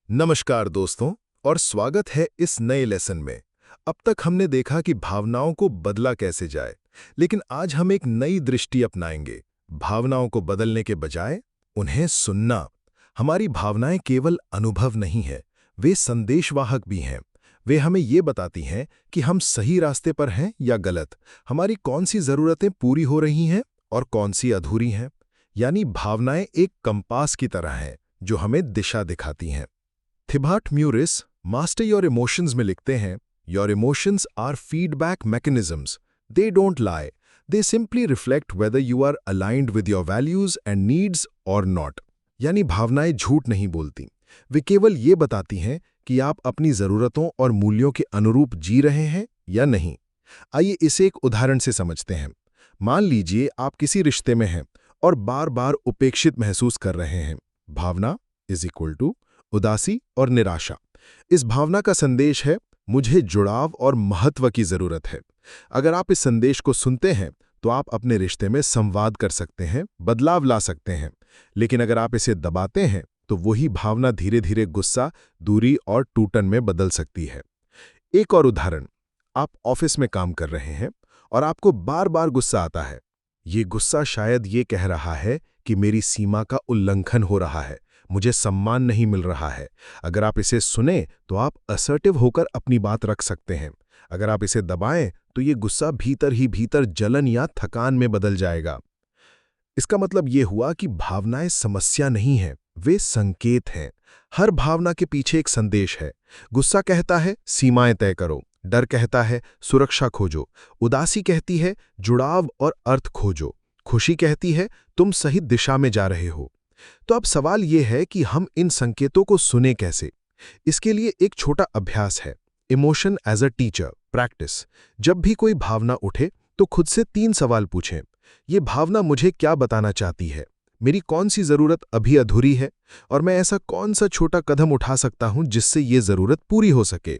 नमस्कार दोस्तों और स्वागत है इस नए लेसन में। अब तक हमने देखा कि भावनाओं को बदला कैसे जाए, लेकिन आज हम एक नई दृष्टि अपनाएंगे। भावनाओं को बदलने के बजाय उन्हें सुनना। हमारी भावनाएं केवल अनुभव नहीं है, वे संदेशवाहक भी हैं। वे हमें ये बताती हैं कि हम सही रास्ते पर हैं या गलत, हमारी कौन सी ज़रूरतें पूरी हो रही हैं और कौन सी अधूरी हैं। यानी भावनाएं एक कंपास की तरह हैं जो हमें दिशा दिखाती हैं। Thibaut Meurisse master your emotions में लिखते हैं, your emotions are feedback mechanisms, they don't lie, they simply reflect whether you are aligned with your values and needs और नॉट। यानी भावनाएं झूठ नहीं बोलती, वे केवल ये बताती हैं कि आप अपनी ज़रूरतों और मूल्यों के अनुरूप जी रहे हैं या नहीं। आइए इसे एक उदाहरण से समझते हैं। मान लीजिए आप किसी रिश्ते में हैं और बार बार उपेक्षित महसूस कर रहे हैं। भावना इज इक्वल टू उदासी और निराशा। इस भावना का संदेश है, मुझे जुड़ाव और महत्व की जरूरत है। अगर आप इस संदेश को सुनते हैं तो आप अपने रिश्ते में संवाद कर सकते हैं, बदलाव ला सकते हैं। लेकिन अगर आप इसे दबाते हैं तो वही भावना धीरे धीरे गुस्सा, दूरी और टूटन में बदल सकती है। एक और उदाहरण, आप ऑफिस में काम कर रहे हैं और आपको बार बार गुस्सा आता है। ये गुस्सा शायद ये कह रहा है कि मेरी सीमा का उल्लंघन हो रहा है, मुझे सम्मान नहीं मिल रहा है। अगर आप इसे सुने तो आप असर्टिव होकर अपनी बात रख सकते हैं। अगर आप इसे दबाएं तो ये गुस्सा भीतर ही भीतर जलन या थकान में बदल जाएगा। इसका मतलब ये हुआ कि भावनाएं समस्या नहीं हैं, वे संकेत हैं। हर भावना के पीछे एक संदेश है। गुस्सा कहता है सीमाएं तय करो, डर कहता है सुरक्षा खोजो, उदासी कहती है जुड़ाव और अर्थ खोजो, खुशी कहती है तुम सही दिशा में जा रहे हो। तो अब सवाल यह है कि हम इन संकेतों को सुने कैसे। इसके लिए एक छोटा अभ्यास है, emotion as a teacher practice. जब भी कोई भावना उठे तो खुद से 3 सवाल पूछें। ये भावना मुझे क्या बताना चाहती है, मेरी कौन सी जरूरत अभी अधूरी है, और मैं ऐसा कौन सा छोटा कदम उठा सकता हूं जिससे ये जरूरत पूरी हो सके।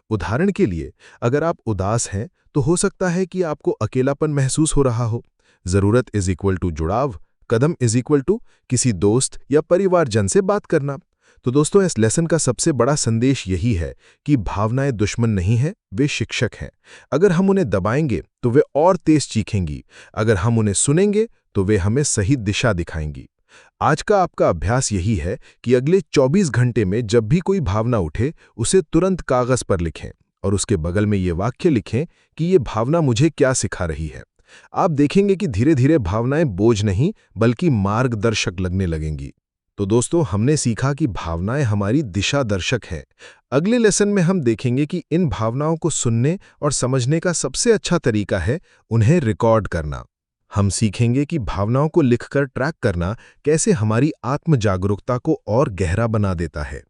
उदाहरण के लिए, अगर आप उदास हैं तो हो सकता है कि आपको अकेलापन महसूस हो रहा हो। जरूरत इज इक्वल टू जुड़ाव, कदम इज इक्वल टू किसी दोस्त या परिवारजन से बात करना। तो दोस्तों, इस लेसन का सबसे बड़ा संदेश यही है कि भावनाएं दुश्मन नहीं हैं, वे शिक्षक हैं। अगर हम उन्हें दबाएंगे तो वे और तेज चीखेंगी, अगर हम उन्हें सुनेंगे तो वे हमें सही दिशा दिखाएंगी। आज का आपका अभ्यास यही है कि अगले 24 घंटे में जब भी कोई भावना उठे उसे तुरंत कागज पर लिखें और उसके बगल में ये वाक्य लिखें कि ये भावना मुझे क्या सिखा रही है। आप देखेंगे कि धीरे धीरे भावनाएं बोझ नहीं बल्कि मार्गदर्शक लगने लगेंगी। तो दोस्तों, हमने सीखा कि भावनाएं हमारी दिशा दर्शक हैं। अगले लेसन में हम देखेंगे कि इन भावनाओं को सुनने और समझने का सबसे अच्छा तरीका है उन्हें रिकॉर्ड करना। हम सीखेंगे कि भावनाओं को लिखकर ट्रैक करना कैसे हमारी आत्म जागरूकता को और गहरा बना देता है।